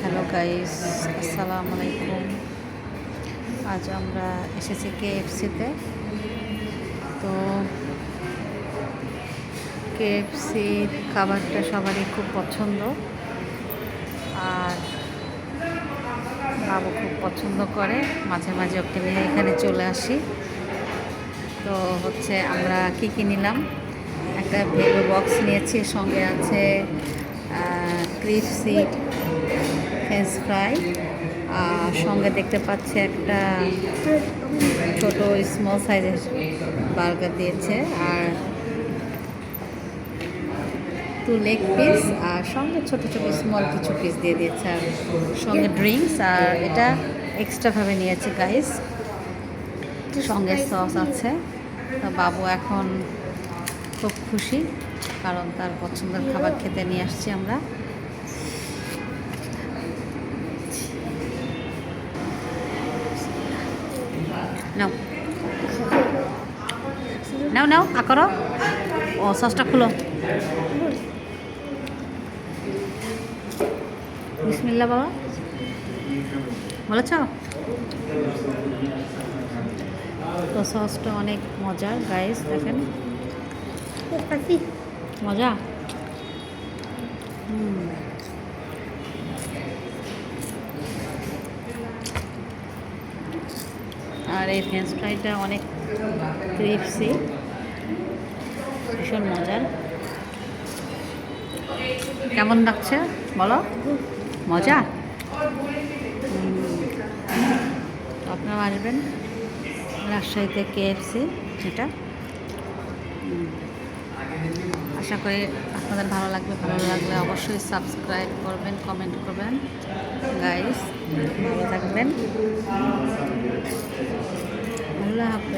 Hello guys, আসসালামু আলাইকুম। আজ আমরা এসেছি কেএফসিতে। তো কেএফসির খাবারটা সবারই খুব পছন্দ, আর বাবু খুব পছন্দ করে। মাঝে মাঝে ওকে নিয়ে এখানে চলে আসি। তো আমরা কি নিলাম, একটা ভেলো বক্স নিয়েছি, সঙ্গে আছে ক্রিসপি ফ্রেঞ্চ ফ্রাই, আর সঙ্গে দেখতে পাচ্ছি একটা ছোট স্মল সাইজের বার্গার দিয়েছে, আর 2 লেগ পিস, আর সঙ্গে ছোট ছোট স্মল কিছু পিস দিয়ে দিয়েছে, আর সঙ্গে ড্রিঙ্কস। আর এটা এক্সট্রাভাবে নিয়েছি গাইস, সঙ্গে সস আছে। তো বাবু এখন খুব খুশি, কারণ তার পছন্দের খাবার খেতে নিয়ে আসছি আমরা। নাও নাও নাও করো। ও সসটা খুলো। বিসমিল্লা বাবা বলেছ। তো সসটা অনেক মজার গাইস, দেখেন মজা। আর এই ফ্রেঞ্চ ফ্রাইটা অনেক ক্রিপসি, ভীষণ মজার। কেমন লাগছে বলো? মজা। আপনারা আসবেন রাজশাহীতে কেএফসি, যেটা আশা করি আপনাদের ভালো লাগবে। ভালো লাগলে অবশ্যই সাবস্ক্রাইব করবেন, কমেন্ট করবেন গাইস। ভালো থাকবেন, আল্লাহ হাফেজ।